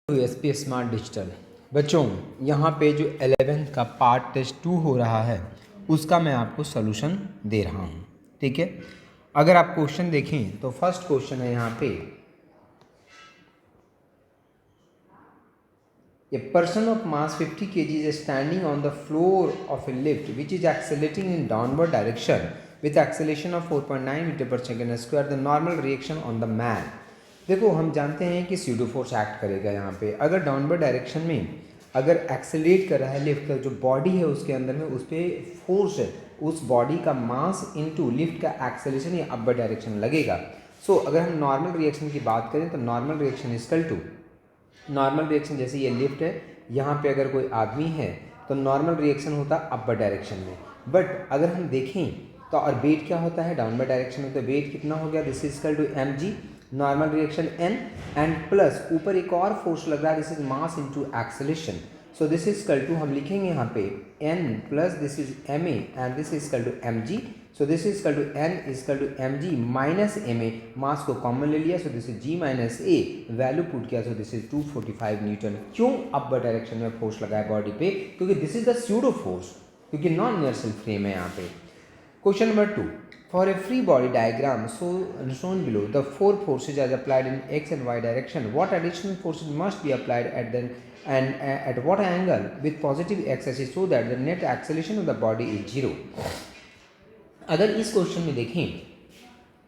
SP smart digital बच्चों, यहाँ पे जो 11th का पार्ट टेस्ट 2 हो रहा है उसका मैं आपको सोल्यूशन दे रहा हूँ। ठीक है, अगर आप क्वेश्चन देखें तो फर्स्ट क्वेश्चन है यहाँ पे, a person of mass 50 kg is standing on the floor of a lift which is accelerating in downward direction with acceleration of 4.9 metre पर second square, the normal reaction on the man. देखो, हम जानते हैं कि pseudo force act करेगा यहाँ पे। अगर डाउनवर्ड डायरेक्शन में अगर एक्सेलरेट कर रहा है लिफ्ट का जो बॉडी है उसके अंदर में, उस पर फोर्स है, उस बॉडी का मास इनटू लिफ्ट का एक्सेलेरेशन या अपर डायरेक्शन लगेगा। सो अगर हम नॉर्मल रिएक्शन की बात करें तो normal reaction equal to normal reaction, जैसे ये लिफ्ट है, यहाँ पे अगर कोई आदमी है तो नॉर्मल रिएक्शन होता है अपर डायरेक्शन में। बट अगर हम देखें तो और वेट क्या होता है डाउनवर्ड डायरेक्शन में, तो वेट कितना हो गया, this is equal to mg, normal reaction n, and plus ऊपर एक और फोर्स लग रहा है, this is mass into acceleration. So this is equal to, हम लिखेंगे यहाँ पे n plus this is ma and this is equal to mg। So this is equal to n is equal to mg minus ma, mass को common ले लिया, so this is g minus a, value put किया, so this is 245 Newton. क्यों upper direction में force लगा है body पे, क्योंकि this is the pseudo force, क्योंकि नॉन इनर्शियल फ्रेम है यहाँ पे। Question number 2, for a free body diagram shown below, the four forces are applied in x and y direction. What additional forces must be applied at what angle with positive x axis so that the net acceleration of the body is 0? अगर इस question में देखें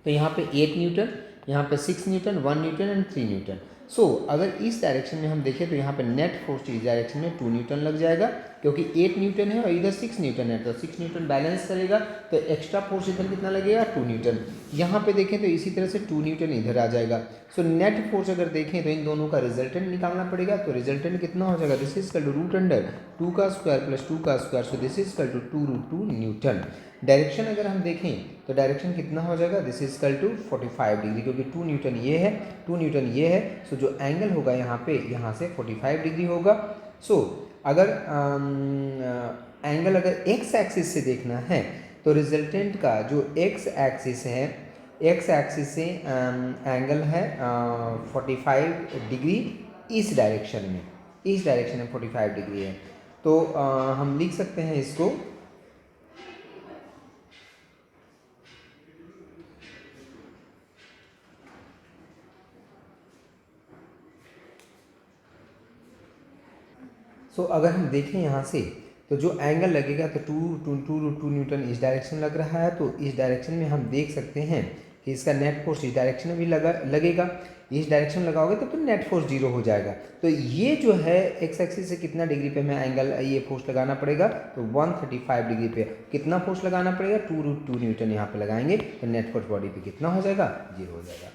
तो यहाँ पे 8 Newton, यहाँ पे 6 Newton, 1 Newton and 3 newton. सो अगर इस डायरेक्शन में हम देखें तो यहाँ पे नेट फोर्स इस डायरेक्शन में 2 न्यूटन लग जाएगा, क्योंकि 8 न्यूटन है और इधर 6 न्यूटन है, तो 6 न्यूटन बैलेंस करेगा, तो एक्स्ट्रा फोर्स इधर कितना लगेगा, 2 न्यूटन। यहाँ पे देखें तो इसी तरह से 2 न्यूटन इधर आ जाएगा। सो नेट फोर्स अगर देखें तो इन दोनों का रिजल्टेंट निकालना पड़ेगा, तो रिजल्टेंट कितना हो जाएगा, this is equal to root under 2 का स्क्वायर प्लस 2 का square, so this is equal to 2√2 newton. Direction अगर हम देखें तो डायरेक्शन कितना हो जाएगा, this is equal to 45 degree, क्योंकि 2 न्यूटन ये है, 2 न्यूटन ये है। सो जो एंगल होगा यहाँ पे, यहाँ से 45 डिग्री होगा। सो अगर एंगल अगर एक्स एक्सिस से देखना है तो रिजल्टेंट का जो एक्स एक्सिस है, एक्स एक्सिस से एंगल है 45 डिग्री इस डायरेक्शन में, इस डायरेक्शन में 45 डिग्री है। तो हम लिख सकते हैं इसको, सो अगर हम देखें यहाँ से तो जो एंगल लगेगा तो 2√2 न्यूटन इस डायरेक्शन लग रहा है, तो इस डायरेक्शन में हम देख सकते हैं कि इसका नेट फोर्स इस डायरेक्शन में भी लगेगा। इस डायरेक्शन लगाओगे तो नेट फोर्स 0 हो जाएगा। तो ये जो है एक्स एक्सिस से कितना डिग्री पे हमें एंगल ये फोर्स लगाना पड़ेगा, तो 135 डिग्री पे कितना फोर्स लगाना पड़ेगा, 2√2 न्यूटन यहाँ पे लगाएंगे, तो नेट फोर्स बॉडी पे कितना हो जाएगा, 0 हो जाएगा।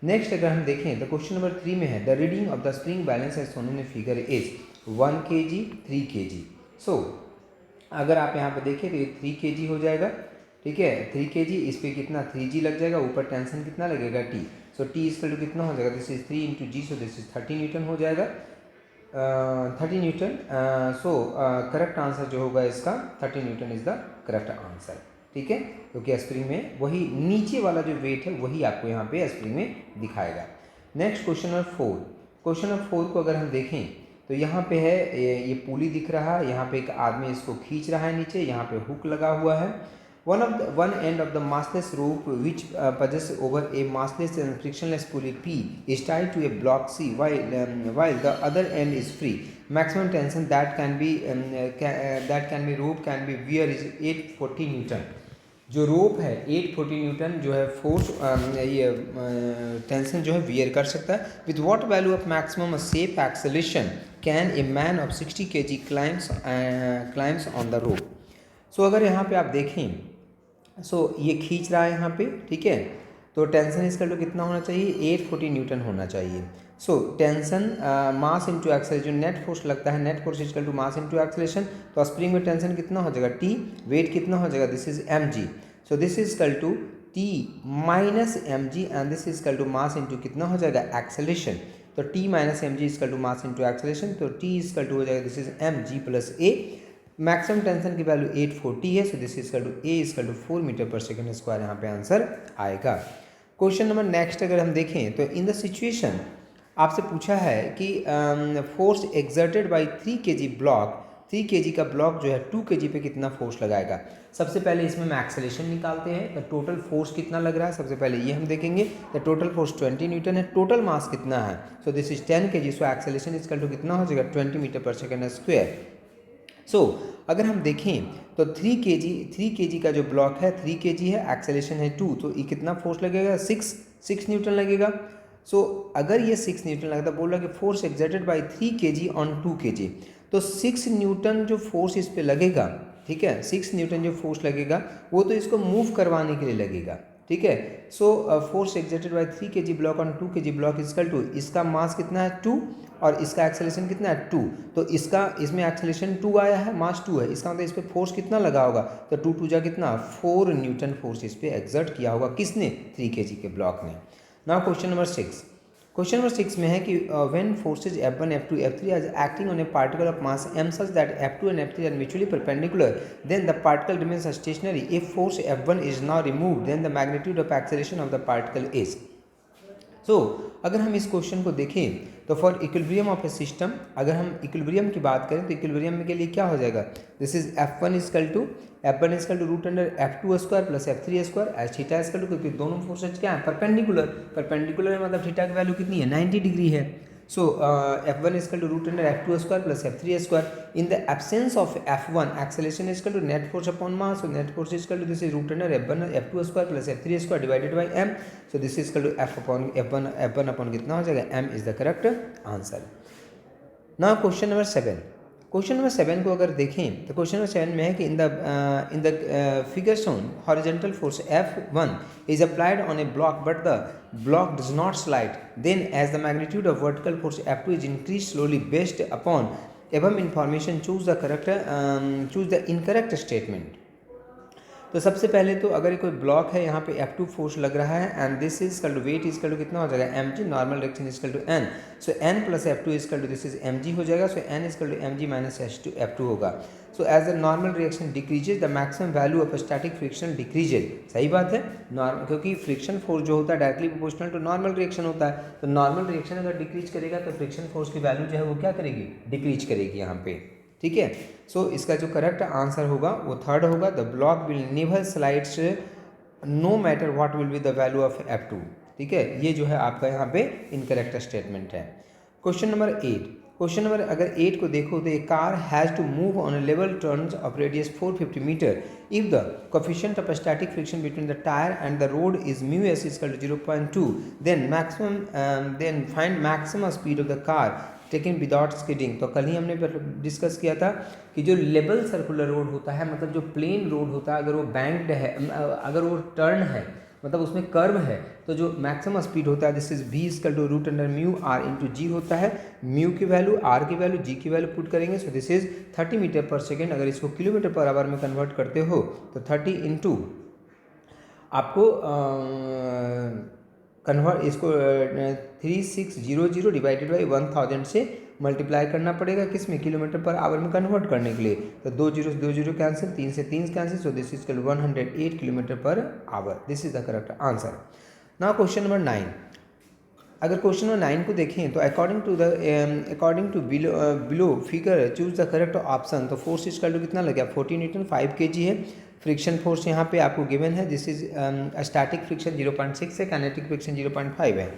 नेक्स्ट अगर हम देखें तो क्वेश्चन नंबर 3 में है, the reading of the spring balance as shown in figure is 1 kg 3 kg। So अगर आप यहाँ पे देखें तो ये 3 kg हो जाएगा, ठीक है, 3 kg, इस पर कितना 3g लग जाएगा, ऊपर टेंशन कितना लगेगा t, so t equal to कितना हो जाएगा, this is 3 into g, so this is 30 newton हो जाएगा, 30 न्यूटन। सो करेक्ट आंसर जो होगा इसका 30 Newton is the correct answer, ठीक है, क्योंकि स्प्रिंग में वही नीचे वाला जो वेट है वही आपको यहाँ पे स्प्रिंग में दिखाएगा। Next question number 4, question number 4 को अगर हम देखें तो यहाँ पे है ये पुली दिख रहा है, यहाँ पे एक आदमी इसको खींच रहा है नीचे, यहाँ पे हुक लगा हुआ है। one end of the massless rope which passes over a massless and frictionless pulley P is tied to a block C while the other end is free. Maximum tension that can be rope can be wear is 840 Newton. जो रोप है 840 Newton जो है force ये tension जो है wear कर सकता है। With what value of maximum safe acceleration can a man of 60 kg climbs on the rope. So अगर यहाँ पे आप देखें, सो ये खींच रहा है यहाँ पे, ठीक है, तो टेंशन इसका तो कितना होना चाहिए, 840 न्यूटन होना चाहिए। So tension mass into acceleration, net force लगता है, net force equal to mass into acceleration, तो स्प्रिंग में टेंशन कितना हो जाएगा, टी, वेट कितना हो जाएगा, this is mg, so this is equal to T minus mg and this is equal to mass into कितना हो जाएगा, एक्सेलेरेशन, तो T minus mg equal to mass into acceleration, तो टी इक्वल टू हो जाएगा, this is mg plus a। Maximum tension की value 840 है, so this is equal to a equal to 4 metre पर सेकेंड स्क्वायर, यहाँ पे answer आएगा। Question number next अगर हम देखें तो इन द सिचुएशन आपसे पूछा है कि force exerted by 3 kg block, 3 kg का ब्लॉक जो है 2 kg पे कितना फोर्स लगाएगा। सबसे पहले इसमें हम एक्सेलेरेशन निकालते हैं, तो टोटल फोर्स कितना लग रहा है सबसे पहले ये हम देखेंगे। द टोटल फोर्स 20 न्यूटन है, टोटल मास कितना है, so this is 10 kg, so acceleration equal to कितना हो जाएगा 20 मीटर पर सेकेंड स्क्वायर। सो अगर हम देखें तो 3 kg का जो ब्लॉक है 3 kg है, एक्सेलेरेशन है 2, तो ये कितना फोर्स लगेगा 6 न्यूटन लगेगा। सो अगर ये 6 न्यूटन लगता, बोल रहा है कि force exerted by 3 kg on 2 kg, तो 6 न्यूटन जो फोर्स इस पे लगेगा, ठीक है, 6 न्यूटन जो फोर्स लगेगा वो तो इसको मूव करवाने के लिए लगेगा, ठीक है। So force exerted by 3 kg block on 2 kg block equal to, इसका मास कितना है 2 और इसका एक्सेलेरेशन कितना है 2, तो इसमें एक्सेलेरेशन 2 आया है, मास 2 है, इसका मतलब इस पर फोर्स कितना लगा होगा, तो 2 2 जा कितना 4 न्यूटन फोर्स इस पर एक्सर्ट किया होगा, किसने 3 kg के ब्लॉक ने। Now question number 6, question number 6 में है कि when forces F1 F2 F3 are acting on a particle of mass m such that F2 and F3 are mutually perpendicular, then the particle remains stationary. If force F1 is now removed, then the magnitude of acceleration of the particle is. सो अगर हम इस question को देखें तो for equilibrium of A system, अगर हम equilibrium की बात करें तो इक्विलिब्रियम के लिए क्या हो जाएगा, this is F1 equal to root under F2 square plus F3 square as theta equal to, क्योंकि दोनों फोर्सेज क्या है परपेंडिकुलर, परपेंडिकुलर मतलब थीटा की वैल्यू कितनी है 90 डिग्री है। So F1 equal to root under F2 square plus F3 square. In the absence of F1 acceleration equal to net force upon mass, so net force equal to this is root under F2 square plus F3 square divided by m, so this is equal to F1 upon कितना हो जाएगा m is the correct answer. Now question number 7, question number 7 को अगर देखें तो question number 7 में है कि इन the figure shown horizontal force F1 is applied on a block but the block does not slide, then as the magnitude of vertical force F2 is increased slowly based upon above information choose the incorrect statement। तो सबसे पहले तो अगर कोई block है यहाँ पे F2 force लग रहा है and this is equal to weight is equal to कितना हो जाएगा mg, normal direction is equal to n, so n plus F2 is equal to this is mg हो जाएगा, so n is equal to mg minus F2 होगा। So as the normal reaction decreases the maximum value of static friction decreases, सही बात है, normal, क्योंकि friction force जो होता है directly proportional to normal reaction होता है, तो नॉर्मल रिएक्शन अगर डिक्रीज करेगा तो फ्रिक्शन फोर्स की वैल्यू जो है वो क्या करेगी, डिक्रीज करेगी यहाँ पे, ठीक है। सो इसका जो करेक्ट आंसर होगा वो थर्ड होगा, the block will never slides no matter what will be the value of F2, ठीक है, ये जो है आपका यहाँ पे इनकरेक्ट स्टेटमेंट है। क्वेश्चन नंबर 8, क्वेश्चन नंबर अगर 8 को देखो तो a car has to move on a level turns of radius 450 metre if the coefficient of static friction between the tyre and the road is μs equal to 0.2, then find maximum speed of the car taken without skidding. तो कल ही हमने discuss किया था कि जो level circular road होता है, मतलब जो प्लेन रोड होता है, अगर वो बैंक्ड है, अगर वो टर्न है, मतलब उसमें कर्व है, तो जो मैक्सिमम स्पीड होता है this is v equal to root under mu r into g होता है, म्यू की वैल्यू, r की वैल्यू, g की वैल्यू पुट करेंगे, सो दिस इज 30 मीटर पर सेकेंड। अगर इसको किलोमीटर पर आवर में कन्वर्ट करते हो तो 30 इंटू आपको कन्वर्ट इसको 3600 डिवाइडेड बाई 1000 से मल्टीप्लाई करना पड़ेगा, किस में, किलोमीटर पर आवर में कन्वर्ट करने के लिए, तो 2 जीरो कैंसिल, 3 से 3 cancel, so this is 108 kilometre पर hour, this is the correct answer. Now question number 9, अगर क्वेश्चन नंबर 9 को देखें तो according to below figure choose the correct option, तो फोर्स इक्वल टू कितना लगे 40 न्यूटन, 5 kg है, फ्रिक्शन फोर्स यहाँ पे आपको गिवन है, दिस इज स्टैटिक फ्रिक्शन 0.6 है, काइनेटिक फ्रिक्शन 0.5 है।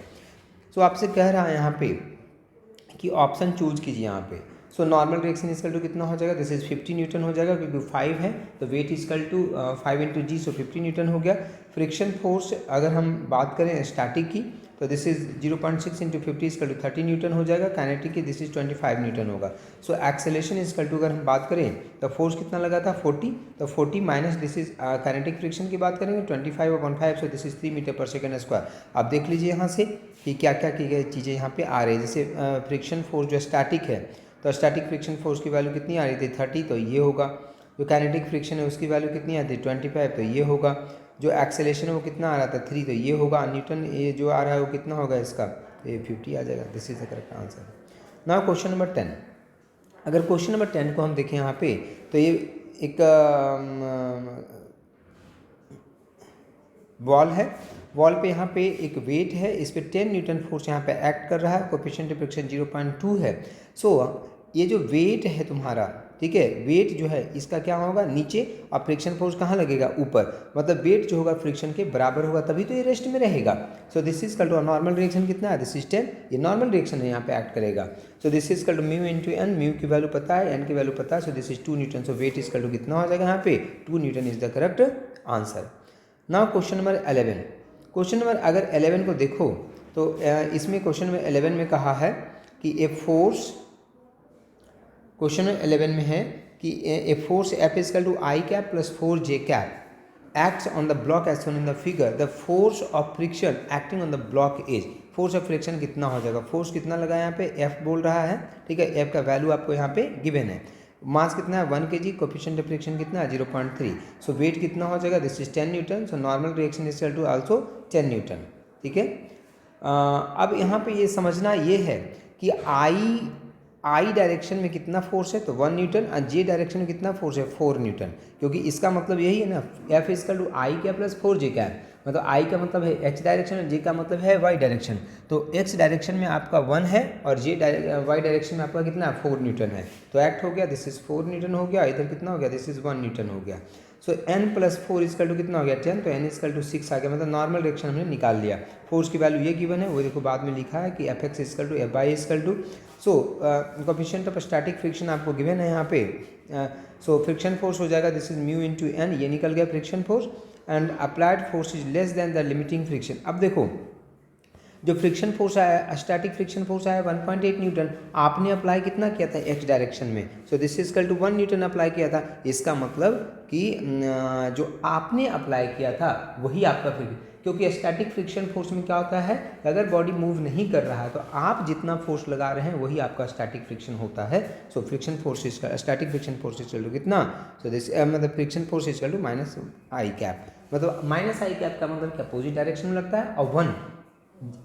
सो आपसे कह रहा है यहाँ पे कि ऑप्शन चूज कीजिए यहाँ पे। So normal reaction equal to कितना हो जाएगा, दिस इज 50 न्यूटन हो जाएगा, क्योंकि 5 है तो weight equal to 5 into g, so 50 newton हो गया। फ्रिक्शन फोर्स अगर हम बात करें स्टैटिक की तो this is 0.6 into 50 equal to 30 newton हो जाएगा, काइनेटिक की दिस इज 25 न्यूटन होगा। सो एक्सेलेरेशन इक्वल टू अगर हम बात करें तो फोर्स कितना लगा था 40, तो 40 minus this is kinetic friction की बात करेंगे 25/5, सो दिस इज 3 मीटर पर सेकेंड स्क्वायर। आप देख लीजिए यहाँ से कि क्या क्या की गई चीज़ें यहाँ पे आ रही है, जैसे फ्रिक्शन फोर्स जो स्टैटिक है तो स्टैटिक फ्रिक्शन फोर्स की वैल्यू कितनी आ रही थी 30, तो ये होगा, जो काइनेटिक फ्रिक्शन है उसकी वैल्यू कितनी आती है 25, तो ये होगा, जो एक्सेलेरेशन है वो कितना आ रहा था 3, तो ये होगा, न्यूटन ये जो आ रहा है वो कितना होगा इसका, तो ये 50 आ जाएगा, this is the correct answer. Now question number 10, अगर क्वेश्चन नंबर 10 को हम देखें यहाँ पे तो ये एक बॉल है वॉल पे यहाँ पे एक वेट है, इस पर 10 न्यूटन फोर्स यहाँ पे एक्ट कर रहा है, कोफिशिएंट ऑफ फ्रिक्शन 0.2 है। सो ये जो वेट है तुम्हारा, ठीक है, वेट जो है इसका क्या होगा नीचे और फ्रिक्शन फोर्स कहाँ लगेगा ऊपर, मतलब वेट जो होगा फ्रिक्शन के बराबर होगा तभी तो ये रेस्ट में रहेगा। सो this is equal to normal reaction कितना है, दिस इज 10, ये नॉर्मल रिएक्शन है, यहाँ पे एक्ट करेगा। So this is equal to mu into N, mu की वैल्यू पता है, एन की वैल्यू पता है, so this is 2 newton. So weight is equal to कितना हो जाएगा यहाँ पे 2 newton is the correct answer. Now question number 11। Question number अगर 11 को देखो तो इसमें क्वेश्चन नंबर 11 में कहा है कि ए फोर्स, क्वेश्चन 11 में है कि a force F is equal to i cap plus 4j cap acts on the block as shown in the figure, the force of friction acting on the block is, force of friction कितना हो जाएगा, force कितना लगा यहाँ पे F बोल रहा है, ठीक है, एफ का वैल्यू आपको यहाँ पे गिवन है, मास कितना है 1 kg, कोफिशिएंट ऑफ फ्रिक्शन कितना है 0.3, सो वेट कितना हो जाएगा, this is 10 newton, so normal reaction is equal to also 10 newton, ठीक है। अब यहाँ पे ये समझना ये है कि आई डायरेक्शन में कितना फोर्स है तो 1 न्यूटन और जे डायरेक्शन में कितना फोर्स है 4 न्यूटन, क्योंकि इसका मतलब यही है ना, एफ इजकल टू आई क्या प्लस 4j क्या है, मतलब आई का मतलब है एक्स डायरेक्शन और जे का मतलब है वाई डायरेक्शन, तो एक्स डायरेक्शन में आपका 1 है और वाई डायरेक्शन में आपका कितना 4 न्यूटन है, तो एक्ट हो गया, दिस इज 4 न्यूटन हो गया, इधर कितना हो गया, दिस इज 1 न्यूटन हो गया। सो n प्लस 4 इजकल टू कितना हो गया 10, तो n इजकल टू 6 आ गया, मतलब नॉर्मल डायरेक्शन हमने निकाल लिया। फोर्स की वैल्यू ये गिवन है, वो देखो बाद में लिखा है कि F x is equal to F y is equal to, so coefficient of static friction आपको गिवन है यहाँ पे, सो फ्रिक्शन फोर्स हो जाएगा this is mu into N, ये निकल गया friction force, and applied force is less than the limiting friction. अब देखो जो फ्रिक्शन फोर्स आया, स्टैटिक फ्रिक्शन फोर्स आया 1.8 न्यूटन, आपने अप्लाई कितना किया था एक्स डायरेक्शन में, so this is equal to 1 newton apply किया था, इसका मतलब कि जो आपने अप्लाई किया था वही आपका फ्रिक्शन, क्योंकि स्टैटिक फ्रिक्शन फोर्स में क्या होता है, अगर बॉडी मूव नहीं कर रहा है तो आप जितना फोर्स लगा रहे हैं वही आपका स्टैटिक फ्रिक्शन होता है। सो फ्रिक्शन फोर्स इसका static friction force equal to कितना, सो दिस मतलब friction force equal to minus i cap, मतलब माइनस आई कैप का मतलब क्या अपोजिट डायरेक्शन में लगता है, और 1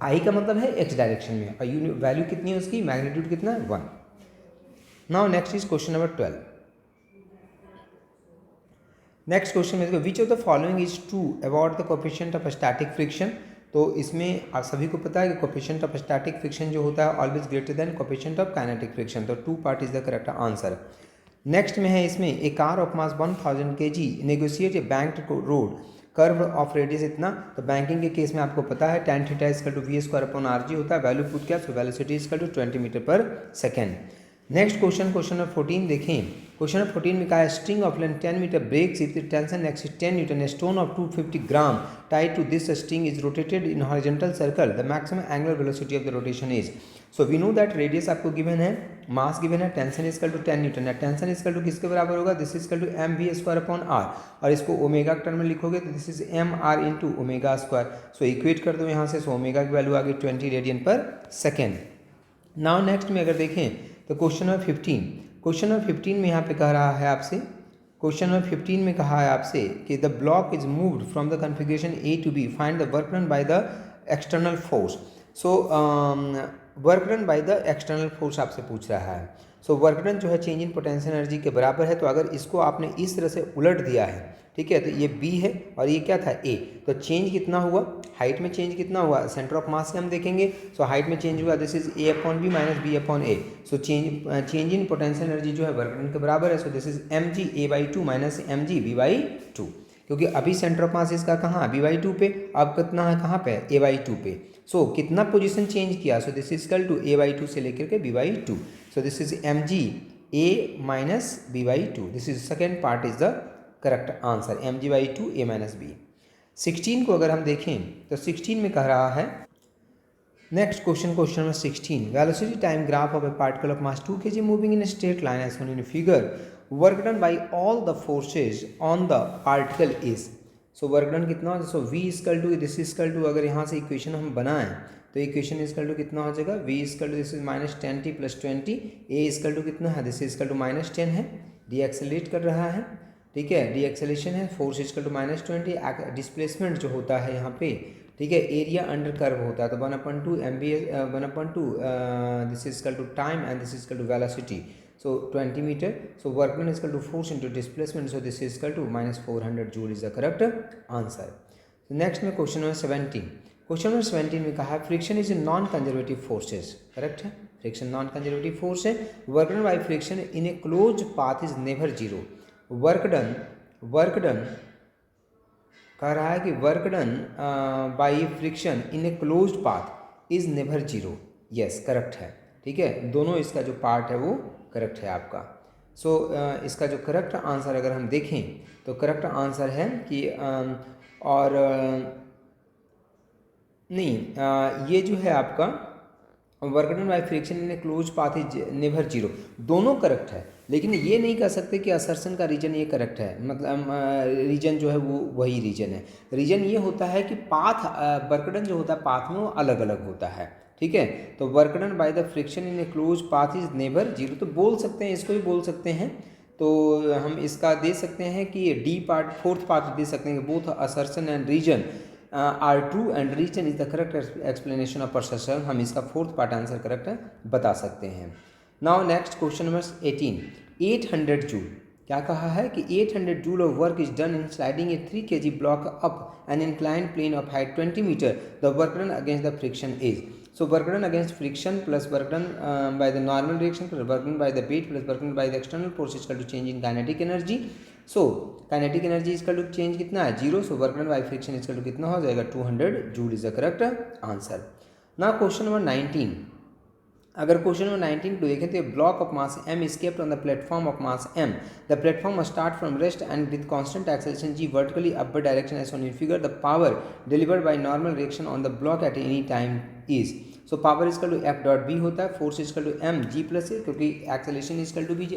आई का मतलब है एक्स डायरेक्शन में, और वैल्यू कितनी है उसकी, मैग्नीट्यूड कितना है 1। Now next is question number 12। Next question में which of the following is true about the coefficient of static friction, तो इसमें आप सभी को पता है कि कोफिशिएंट ऑफ स्टैटिक फ्रिक्शन जो होता है always greater than coefficient of kinetic friction, तो 2 part is the correct answer. Next में है इसमें a car of mass 1000 kg negotiate a banked road curve of radius इतना, तो बैंकिंग के केस में आपको पता है tan theta is equal to v square upon r g होता है, वैल्यू पुट किया, so velocity is equal to 20 metre पर second. Next question, question number 14 देखें, क्वेश्चन नंबर 14 में कहा है string of length 10 metre breaks if the tension exceed 10 newton, a stone of 250 gram tied to this string is rotated in horizontal circle, the maximum angular velocity of the rotation is, so we know that radius आपको given है, mass given है, tension is equal to 10 newton है, tension is equal to किसके बराबर होगा, this is equal to m v square upon r, और इसको omega के टर्म में लिखोगे तो this is m r into omega square, so equate कर दो यहाँ से, सो ओमेगा की वैल्यू आ गई 20 रेडियन पर सेकेंड। नाउ नेक्स्ट में अगर देखें तो क्वेश्चन नंबर 15, क्वेश्चन नंबर 15 में यहाँ पे कह रहा है आपसे, क्वेश्चन नंबर 15 में कहा है आपसे कि the block is moved from the configuration A to B, find the work done by the external force, so work done by the external force आपसे पूछ रहा है, सो वर्क डन जो है चेंज इन पोटेंशियल एनर्जी के बराबर है, तो अगर इसको आपने इस तरह से उलट दिया है, ठीक है, तो ये बी है और ये क्या था ए, तो चेंज कितना हुआ, हाइट में चेंज कितना हुआ, सेंटर ऑफ मास से हम देखेंगे, सो हाइट में चेंज हुआ, this is a upon b minus b upon a, so change in potential energy जो है वर्क डन के बराबर है, so this is m g a by 2 minus m g b by 2, क्योंकि अभी centre of mass इसका कहाँ B by 2 पे, अब कितना है कहाँ पे ए बाई 2 पे, सो कितना पोजीशन चेंज किया, so this is equal to a by 2 से लेकर के b by 2, so this is m g a minus b by 2, this is second part is the correct answer, m g by 2 a minus b. 16 को अगर हम देखें तो 16 में कह रहा है, next question, question number 16, velocity time graph of a particle of mass 2 kg moving in straight line as shown in figure, work done by all the forces on the particle is, so work done कितना हो, so v is equal to this is equal to, अगर यहाँ से equation हम बनाएं तो equation is equal to कितना हो जाएगा, v is equal to this is minus 10t plus 20, a is equal to कितना है, दिस इजकल टू माइनस 10 है, डी एक्सेलरेट कर रहा है, ठीक है, डी एक्सेलेशन है, force is equal to minus 20, displacement जो होता है यहाँ पे, ठीक है, एरिया अंडर कर्व होता है, तो 1/2 MB 1/2 this is equal to time and this is equal to velocity, so 20 metre, so work done is equal to force into displacement, so this is equal to minus 400 joule is the correct answer. Next में question number 17। Question number 17 में कहा friction is a non conservative forces, correct है, friction non conservative force है। Work done by friction in a close path is never zero. Work done कह रहा है कि work done by friction in a closed path is never zero. Yes, correct है, ठीक है, दोनों इसका जो पार्ट है वो करेक्ट है आपका। सो इसका जो करेक्ट आंसर अगर हम देखें तो करेक्ट आंसर है कि ये जो है आपका work done by friction in a close path is never zero, दोनों करेक्ट है। लेकिन ये नहीं कह सकते कि असर्शन का रीजन ये करेक्ट है, मतलब रीजन जो है वो वही रीजन है। रीजन ये होता है कि पाथ वर्क डन जो होता है पाथ में वो अलग अलग होता है, ठीक है। तो work done by the friction in a close path is never zero, तो बोल सकते हैं, इसको भी बोल सकते हैं। तो हम इसका दे सकते हैं कि डी पार्ट फोर्थ पार्ट दे सकते हैं कि both assertion and reason are true and reason is the correct explanation of assertion. हम इसका फोर्थ पार्ट आंसर करेक्ट बता सकते हैं। Now next question number 18। 800 joule, क्या कहा है कि 800 joule of work is done in sliding a 3 kg block up an inclined plane of height 20 metre. The work done against the friction is, so work done against friction plus work done by the normal reaction plus work done by the weight plus work done by the external force is equal to change in kinetic energy. so kinetic energy is equal to change कितना है, 0. so work done by friction is equal to कितना हो जाएगा, 200 joule is the correct answer. now question number 19। अगर question number 19 को देखें तो block of mass m escaped on the platform of mass m. The platform must start from rest and with constant acceleration g vertically upward direction as shown in figure. The power delivered by normal reaction on the block at any time is, so power is equal to F dot B होता है, force is equal to m g plus a, क्योंकि acceleration is equal to b,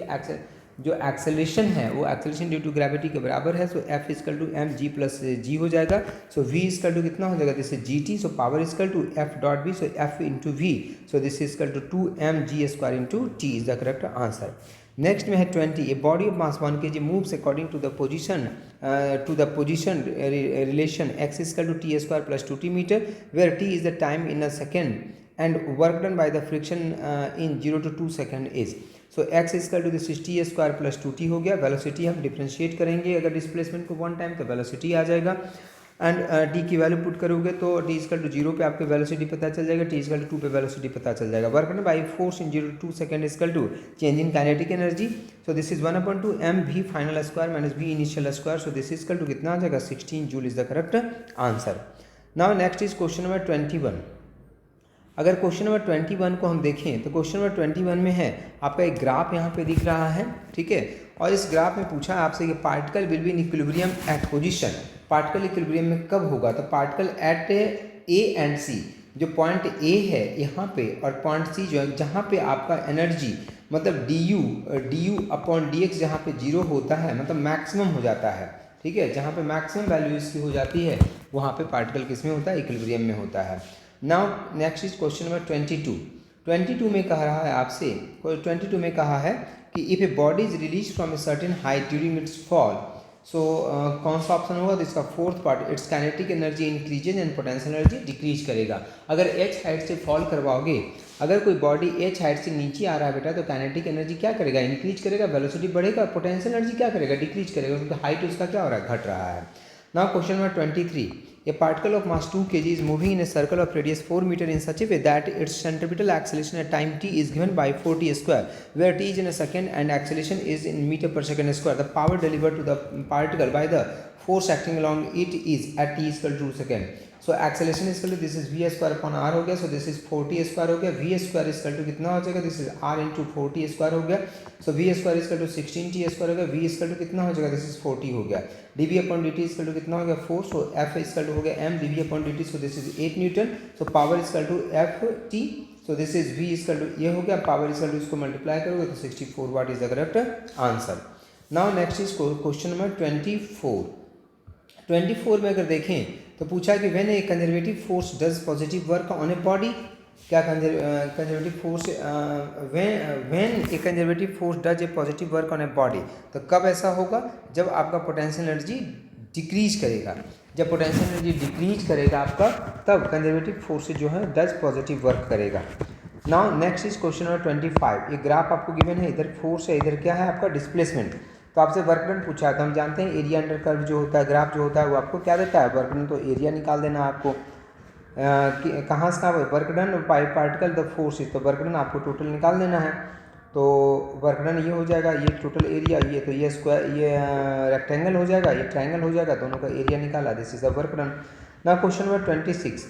जो acceleration है वो acceleration due to gravity के बराबर है। So f is equal to m g plus g हो जाएगा। सो वी इजकल टू कितना हो जाएगा, this is g t. So power is equal to f dot b, so f into v, so this is equal to 2mg square into t is the correct answer. Next में है 20। A body of mass 1 kg moves according to the position relation x is equal to t square plus 2t metre, where t is the time in a second and work done by the friction in 0 to 2 second is. So x is equal to this t square plus 2t हो गया। Velocity हम differentiate करेंगे, अगर displacement को 1 time तो velocity आ जाएगा and T की value put करोगे तो टी इजकल टू 0 पे आपके वेलोसिटी पता चल जाएगा, टी इजकल टू 2 पे वेलोसिटी पता चल जाएगा। Work done by force in 0 to 2 second is equal to change in kinetic energy. So this is 1/2 m v final square minus v initial square. So this is equal to कितना आ जाएगा, 16 joule is the correct answer. Now next is question number 21। अगर question number 21 को हम देखें तो question number 21 में है आपका एक ग्राफ यहाँ पे दिख रहा है, ठीक है। और इस ग्राफ में पूछा है आपसे कि particle will be in equilibrium at position, particle equilibrium में कब होगा। तो पार्टिकल एट ए एंड सी, जो पॉइंट ए है यहाँ पे और पॉइंट सी जो है जहाँ पे आपका एनर्जी मतलब D you upon D x जहाँ पे 0 होता है, मतलब मैक्सिमम हो जाता है, ठीक है। जहाँ पे मैक्सिमम वैल्यू इसकी हो जाती है वहाँ पे पार्टिकल किस में होता है, इक्विलिब्रियम में होता है। Now next is question number 22। 22 में कह रहा है आपसे, 22 में कहा है कि if a body is release from a certain height during its fall, so कौन सा ऑप्शन होगा, तो इसका fourth part, its kinetic energy increases and potential energy decrease करेगा। अगर एच हाइट से फॉल करवाओगे, अगर कोई बॉडी एच हाइट से नीचे आ रहा है बेटा, तो काइनेटिक एनर्जी क्या करेगा, इंक्रीज करेगा, वेलोसिटी बढ़ेगा, पोटेंशियल एनर्जी क्या करेगा, डिक्रीज करेगा, क्योंकि हाइट उसका क्या हो रहा है, घट रहा है। Now question number 23। A particle of mass 2 kg is moving in a circle of radius 4 meter in such a way that its centripetal acceleration at time t is given by 4t square, where t is in a second and acceleration is in meter per second square. The power delivered to the particle by the force acting along it is at t is equal to 2 second. So acceleration is equal to this is v square upon r हो गया, so this is 4t square हो गया, v square is equal to कितना हो जाएगा, this is r into 4t square हो गया, so v square is equal to 16t square हो गया, v is equal to कितना हो जाएगा, this is 40 हो गया, dv upon dt is equal to कितना हो गया 4, so f is equal to हो गया m dv upon dt, so this is 8 Newton, so power is equal to ft, so this is v is equal to ये हो गया, power is equal to इसको multiply करोगे तो 64 वाट is the correct answer. Now next is question number 24. 24 में अगर देखें तो पूछा कि when a conservative force does positive work on a body, क्या conservative force when a conservative force does a positive work on a body, तो कब ऐसा होगा, जब आपका पोटेंशियल एनर्जी डिक्रीज करेगा। जब पोटेंशियल एनर्जी डिक्रीज करेगा आपका, तब कंजर्वेटिव फोर्स जो है डज पॉजिटिव वर्क करेगा। Now next is question number 25। ये ग्राफ आपको गिवन है, इधर फोर्स है, इधर क्या है आपका डिस्प्लेसमेंट। तो आपसे वर्क डन पूछा है तो हम जानते हैं एरिया अंडर कर्व जो होता है, ग्राफ जो होता है वो आपको क्या देता है, वर्क डन, तो एरिया निकाल देना है आपको। कहाँ से कहाँ work done particle the force, तो वर्क डन आपको टोटल निकाल देना है। तो वर्क डन ये हो जाएगा, ये टोटल एरिया, ये तो ये स्क्वायर, ये रेक्टेंगल हो जाएगा, ये ट्रायंगल हो जाएगा, दोनों का एरिया निकाला, this is the work done. Now question number 26,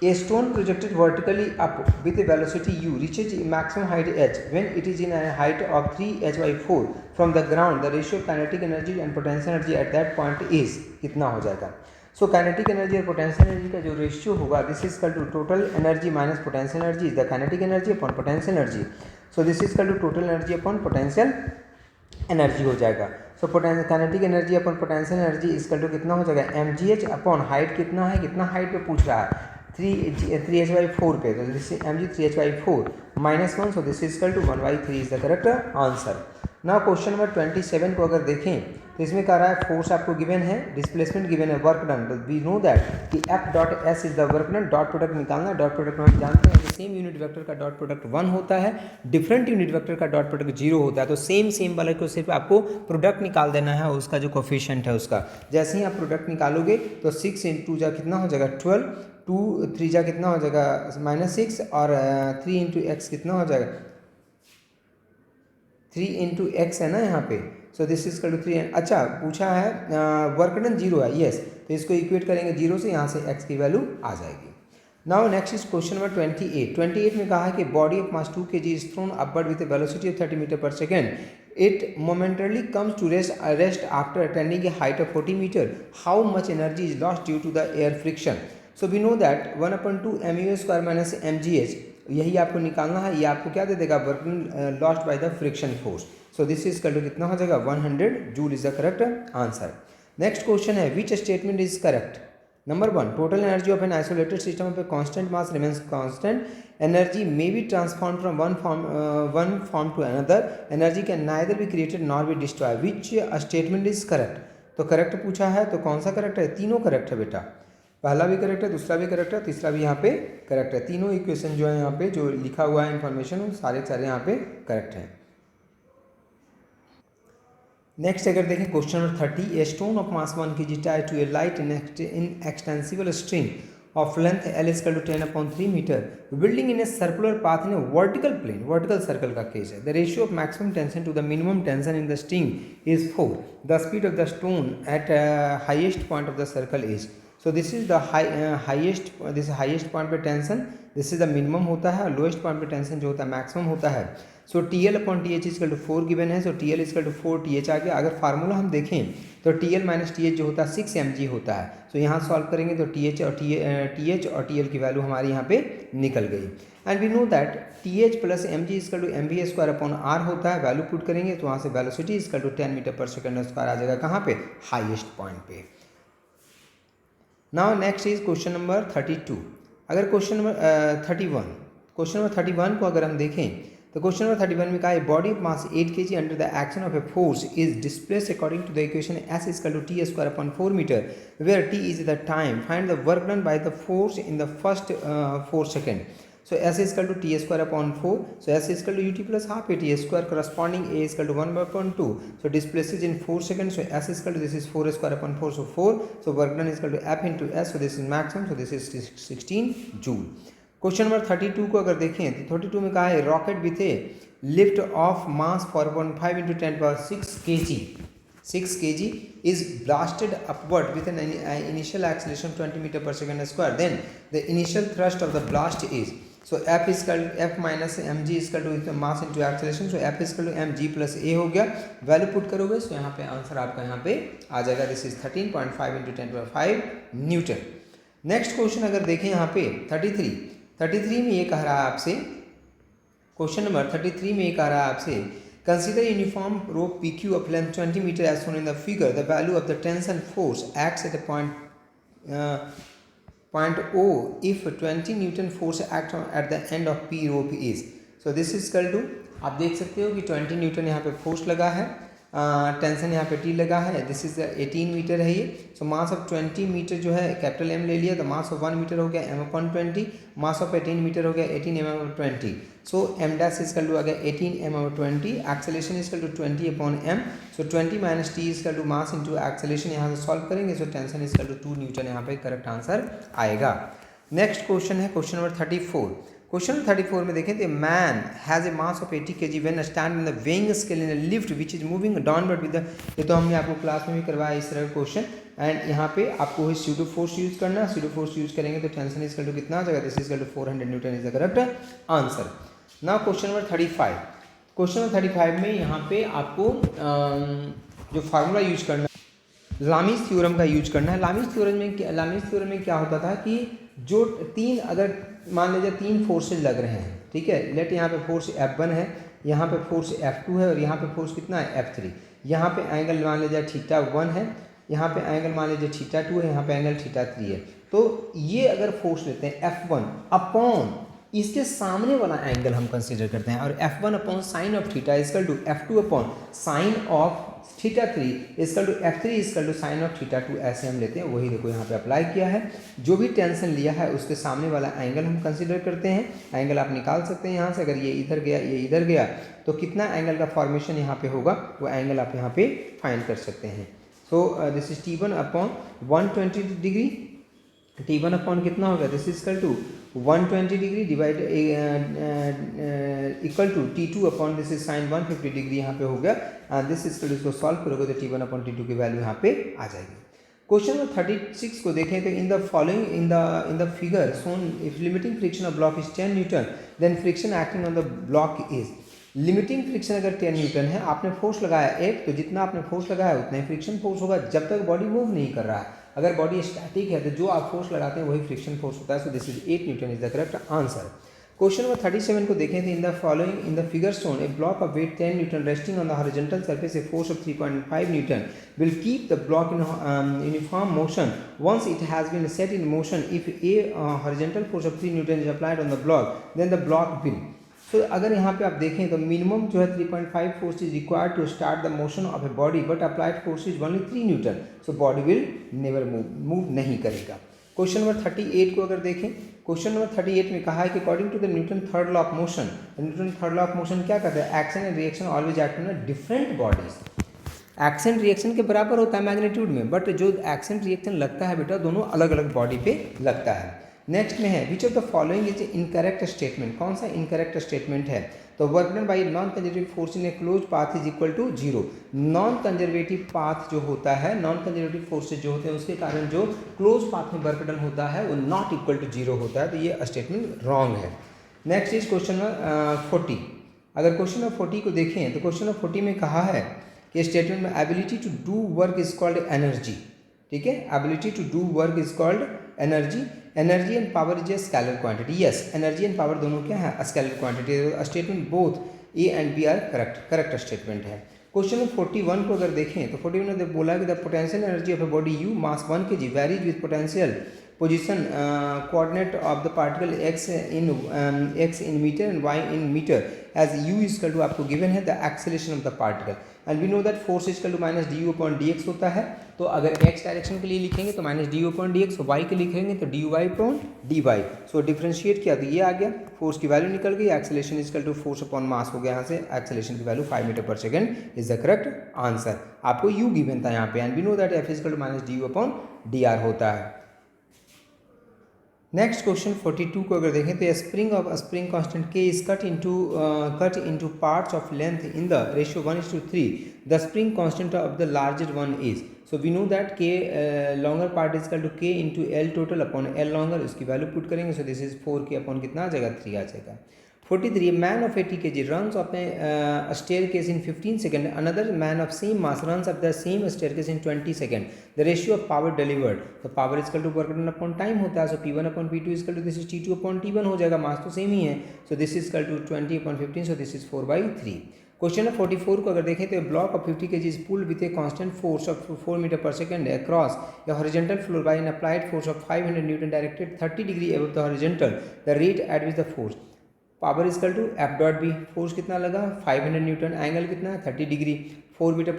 a stone projected vertically up with a velocity u reaches maximum height h when it is in a height of 3h by 4 from the ground, the ratio of kinetic energy and potential energy at that point is कितना हो जाएगा। So kinetic energy और potential energy का जो ratio होगा, this is equal to total energy minus potential energy is the kinetic energy upon potential energy. So this is equal to total energy upon potential energy हो जाएगा। So kinetic energy upon potential energy equal to कितना हो जाएगा, mgh upon height कितना है, कितना height पे पूछ रहा है, 3h/4 पे, तो this mg 3h/4 -1, so this is equal to 1/3 is the correct answer. Now question number 27 को अगर देखें तो इसमें कह रहा है फोर्स आपको गिवन है, डिस्प्लेसमेंट गिवन है, वर्क डन, तो वी नो दैट कि F.S is the work done. Dot product निकालना, डॉट प्रोडक्ट हम जानते हैं कि सेम यूनिट वेक्टर का डॉट प्रोडक्ट 1 होता है, डिफरेंट यूनिट वेक्टर का डॉट प्रोडक्ट 0 होता है। तो सेम वाले को सिर्फ आपको प्रोडक्ट निकाल देना है, उसका जो कोफिशिएंट है उसका। जैसे ही आप प्रोडक्ट निकालोगे तो 6 × 2 जा कितना हो जाएगा 12, 2 3 जा कितना हो जाएगा -6 और 3 × x कितना हो जाएगा 3 × x है ना यहाँ पे। So this is equal to 3। अच्छा पूछा है वर्क डन 0 है, यस, तो इसको इक्वेट करेंगे 0 से, यहाँ से x की वैल्यू आ जाएगी। Now next is question number 28 में कहा है कि body of mass 2 kg is thrown upward with a velocity of 30 metre पर second, it momentarily comes to rest after attending a height of 40 metre, how much energy is lost due to the air friction. So we know that 1/2 mu² - mgh, यही आपको निकालना है। ये आपको क्या दे देगा, work lost by the friction force. So this is equal to कितना हो जाएगा 100 joule is the correct answer. Next question है, which statement is correct. Number 1, total energy of an isolated system of a constant mass remains constant, energy may be transform from one form to another, energy can neither be created nor be destroy, which statement is correct. तो correct पूछा है तो कौन सा correct है, तीनों correct है बेटा, पहला भी करेक्ट है, दूसरा भी करेक्ट है, तीसरा भी यहाँ पे करेक्ट है। तीनों इक्वेशन जो है यहाँ पे जो लिखा हुआ है इन्फॉर्मेशन वो सारे यहाँ पे करेक्ट हैं। नेक्स्ट अगर देखें question number 30, A stone of mass 1 kg tied to a light in extensible string of length L is equal to 10/3 metre, building in a circular path in a vertical plane, vertical circle का case है। The ratio of maximum tension to the minimum tension in the string is 4. The speed of the stone at highest point of the circle is, so this is the highest, this is highest point पे tension, this is the minimum होता है, और lowest point पे tension जो होता है maximum होता है। So TL/TH is equal to 4 given है, so TL is equal to 4TH आ गया। अगर फार्मूला हम देखें तो TL - TH जो होता है 6 mg होता है। सो यहाँ सॉल्व करेंगे तो TH और TL की वैल्यू हमारी यहाँ पे निकल गई। And we know that TH + mg is equal to mv²/r होता है। वैल्यू पुट करेंगे तो वहाँ से velocity is equal to 10 metre पर सेकेंड स्क्वायर आ जाएगा, कहाँ पे, हाइएस्ट पॉइंट पे। Now next is question number 32। अगर क्वेश्चन नंबर 31 को अगर हम देखें तो क्वेश्चन नंबर 31 में कहा है body of mass 8 kg under the action of a force is displaced according to the equation S is equal to t²/4 metre, where t is the time, find the work done by the force in the first 4 second. So S is equal to t²/4. So S is equal to ut plus half a t² corresponding a is equal to 1/2. So displaces in 4 seconds. So S is equal to, this is 4²/4. So 4. So work done is equal to F into S. So this is maximum. So this is 16 joule. Question number 32 को अगर देखें तो 32 में कहा है rocket with A lift of mass 4.5 × 10⁶ kg is blasted upward with an initial acceleration of 20 meter per second square. Then the initial thrust of the blast is, so F minus mg is equal to mass into acceleration. So F is equal to mg plus a हो गया। Value put करोगे तो यहाँ पे answer आपका यहाँ पे आ जाएगा, this is 13.5 × 10⁵ Newton. Next question अगर देखें यहाँ पे 33 में ये कह रहा है आपसे, क्वेश्चन नंबर 33 में ये कह रहा है आपसे, consider uniform rope PQ of length 20 meter as shown in the figure. The value of the tension force acts at a point O if 20 Newton force acts at the end of P rope is. So this is equal to, आप देख सकते हो कि 20 Newton यहाँ पे force लगा है tension यहाँ पे टी लगा है, दिस इज 18 मीटर है ये। सो मास ऑफ 20 मीटर जो है कैपिटल एम ले लिया, तो मास ऑफ 1 मीटर हो गया m upon 20, mass of 18 metre हो गया 18 m upon 20। So m dash is equal to आ गया 18 m upon 20, acceleration is equal to 20 upon m. So 20 minus t is equal to mass into acceleration, यहाँ से सॉल्व करेंगे। So tension is equal to 2 newton यहाँ पे correct answer आएगा। नेक्स्ट क्वेश्चन है question number 34। Question 34 में देखें तो man has a mass of 80 kg when stand in the weighing scale in a lift which is moving downward with the, ये तो हमने आपको क्लास में भी करवाया इस तरह का क्वेश्चन। एंड यहाँ पे आपको ही स्यूडो फोर्स यूज करना है, स्यूडो फोर्स यूज करेंगे तो टेंशन इजकल टू कितना आ जाएगा, this is equal to 400 newton is the correct answer. Now question number 35। Question number 35 में यहाँ पे आपको जो फार्मूला यूज करना है लामीज थ्योरम का यूज करना है। लामीज थ्योरम में क्या होता था कि जो तीन, अगर मान लीजिए 3 फोर्सेज लग रहे हैं, ठीक है, लेट यहाँ पे फोर्स F1 है, यहाँ पे फोर्स F2 है और यहाँ पे फोर्स कितना है F3। यहाँ पे एंगल मान लीजिए θ1 है, यहाँ पे एंगल मान लीजिए θ2 है, यहाँ पे एंगल θ3 है। तो ये अगर फोर्स लेते हैं F1 अपॉन इसके सामने वाला एंगल हम कंसीडर करते हैं, और F1 upon sine of theta is equal to F2 upon sine of θ3 is equal to F3 is equal to sine of θ2, ऐसे हम लेते हैं। वही देखो यहाँ पे अप्लाई किया है, जो भी टेंशन लिया है उसके सामने वाला एंगल हम कंसीडर करते हैं। एंगल आप निकाल सकते हैं यहाँ से, अगर ये इधर गया ये इधर गया तो कितना एंगल का फॉर्मेशन यहाँ पे होगा वो एंगल आप यहाँ पे फाइंड कर सकते हैं। So this is T1 upon 120 degree, T1 upon कितना होगा, this is equal to 120 degree divide equal to T2 upon this is sine 150 degree यहाँ पे हो गया। दिस इज इसको सॉल्व करोगे तो T1 अपॉन T2 की वैल्यू यहाँ पे आ जाएगी। क्वेश्चन नंबर 36 को देखें तो in the following in the figure shown if limiting friction of block is 10 newton then friction acting on the block is, limiting friction अगर 10 न्यूटन है, आपने फोर्स लगाया 1, तो जितना आपने फोर्स लगाया उतना ही फ्रिक्शन फोर्स होगा जब तक बॉडी मूव नहीं कर रहा है। अगर बॉडी स्टैटिक है तो जो आप फोर्स लगाते हैं वही फ्रिक्शन फोर्स होता है। So this is 8 newton is the correct answer. Question number 37 को देखें तो in the following in the figure shown a block of weight 10 newton resting on the horizontal surface a force of 3.5 newton will keep the block in uniform motion once it has been set in motion. If a horizontal force of 3 Newton is applied on the block, then the block will. तो अगर यहाँ पे आप देखें तो minimum जो है 3.5 force is required to start the motion of a body, but applied force is only 3 newton, so body will never move नहीं करेगा। क्वेश्चन नंबर 38 को अगर देखें, क्वेश्चन नंबर 38 में कहा है कि according to the Newton third law of motion, Newton third law of motion क्या कहता है, action and reaction always act on different bodies. Action reaction के बराबर होता है मैग्नीट्यूड में, बट जो एक्शन रिएक्शन लगता है बेटा दोनों अलग अलग बॉडी पे लगता है। नेक्स्ट में है which of the following is incorrect statement, कौन सा इनकरेक्ट स्टेटमेंट है, तो work done by non conservative force in a close path is equal to 0। Non conservative path जो होता है, नॉन कंजर्वेटिव फोर्सेज जो होते हैं उसके कारण जो क्लोज पाथ में वर्क डन होता है वो नॉट इक्वल टू 0 होता है, तो ये स्टेटमेंट रॉन्ग है। Next is question number 40। अगर क्वेश्चन नंबर 40 को देखें तो क्वेश्चन नंबर 40 में कहा है कि स्टेटमेंट में ability to do work is called energy, ठीक है, ability to do work is called energy. Energy and power is a scalar quantity, yes energy and power दोनों क्या है, scalar quantity. Statement both A and B are correct statement है। Question number 41 को अगर देखें तो 41 में बोला कि the potential energy of a body you mass 1 kg varies with potential position coordinate of the particle x in meter and y in meter as u is equal to आपको given है the acceleration of the particle and we know that force is equal to minus du upon dx होता है। तो अगर x direction के लिए लिखेंगे तो minus d upon dx, y के लिखेंगे तो dy upon dy। So differentiate किया तो ये आ गया, फोर्स की वैल्यू निकल गई, acceleration is equal to force upon mass हो गया, यहाँ से एक्सेलेरेशन की वैल्यू 5 मीटर पर second is the correct answer. आपको u गिवन था यहाँ पे and we know that f is equal to minus d upon dr होता है। नेक्स्ट क्वेश्चन 42 को अगर देखें तो spring constant k is cut into parts of length in the ratio 1:3। The spring constant of the larger one is, so we know that k longer part is equal to k into L total upon L longer, उसकी value put करेंगे, so this is 4k upon कितना आ जाएगा 3 आ जाएगा। 43 man of 80 kg runs up a staircase in 15 seconds, another man of same mass runs up the same staircase in 20 seconds, the ratio of power delivered, तो power is equal to work done upon time होता है, so P1 upon P2 is equal to this is T2 upon T1 हो जाएगा, मास तो same ही है, so this is equal to 20 upon 15, so this is 4/3। Question number 44 को अगर देखें तो block of 50 kg is pulled with a constant force of 4 metre पर second across the horizontal floor by an applied force of 500 newton directed 30 degree above the horizontal, the rate at which the force power is equal to f dot b, force कितना लगा 500 newton, angle कितना 30 degree, 4 metre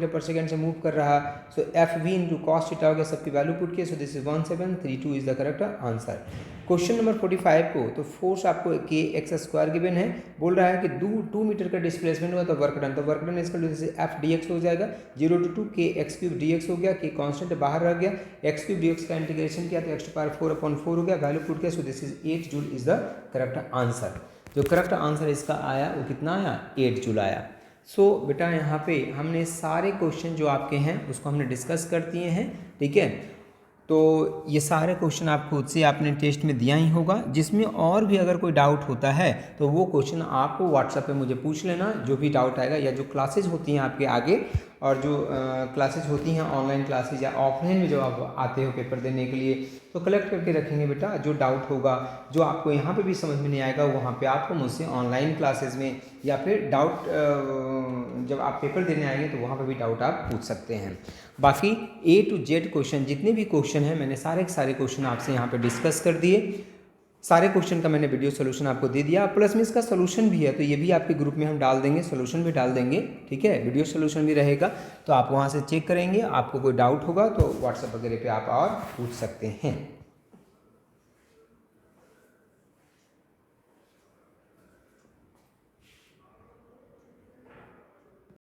पर second से move कर रहा। So f v into cos theta हो गया, सबकी वैल्यू पुट किया। So this is 1732 is the correct answer. Question number 45 को, तो फोर्स आपको के एक्स स्क्वायर गिवन है, बोल रहा है कि 2 मीटर का डिस्प्लेसमेंट हुआ तो वर्क डन, तो वर्क डन इसका जैसे एफ डी एक्स हो जाएगा 0 to 2 के एक्स क्यूब डी एक्स हो गया, के कॉन्स्टेंट बाहर रह गया, एक्स क्यूब डी एक्स का इंटीग्रेशन किया तो एक्स टू पावर 4/4 हो गया, वैल्यू पुट किया। So this is 8 joule is the correct answer. जो करेक्ट आंसर इसका आया वो कितना आया, 8 जूल आया। सो बेटा यहाँ पे हमने सारे क्वेश्चन जो आपके हैं उसको हमने डिस्कस कर दिए हैं, ठीक है। तो ये सारे क्वेश्चन आप खुद से आपने टेस्ट में दिया ही होगा। जिसमें और भी अगर कोई डाउट होता है तो वो क्वेश्चन आप व्हाट्सएप पे मुझे पूछ लेना, जो भी डाउट आएगा, या जो क्लासेज होती हैं आपके आगे, और जो क्लासेज होती हैं ऑनलाइन क्लासेज या ऑफलाइन में जब आप आते हो पेपर देने के लिए, तो कलेक्ट करके रखेंगे बेटा। जो डाउट होगा, जो आपको यहाँ पे भी समझ में नहीं आएगा, वहाँ पे आपको मुझसे ऑनलाइन क्लासेज में, या फिर डाउट जब आप पेपर देने आएंगे तो वहाँ पे भी डाउट आप पूछ सकते हैं। बाकी A to Z क्वेश्चन, जितने भी क्वेश्चन हैं, मैंने सारे के सारे क्वेश्चन आपसे यहाँ पे डिस्कस कर दिए। सारे क्वेश्चन का मैंने वीडियो सोल्यूशन आपको दे दिया, प्लस में इसका सोल्यूशन भी है, तो ये भी आपके ग्रुप में हम डाल देंगे, सोल्यूशन भी डाल देंगे, ठीक है। वीडियो सोल्यूशन भी रहेगा, तो आप वहाँ से चेक करेंगे। आपको कोई डाउट होगा तो व्हाट्सएप वगैरह पे आप और पूछ सकते हैं।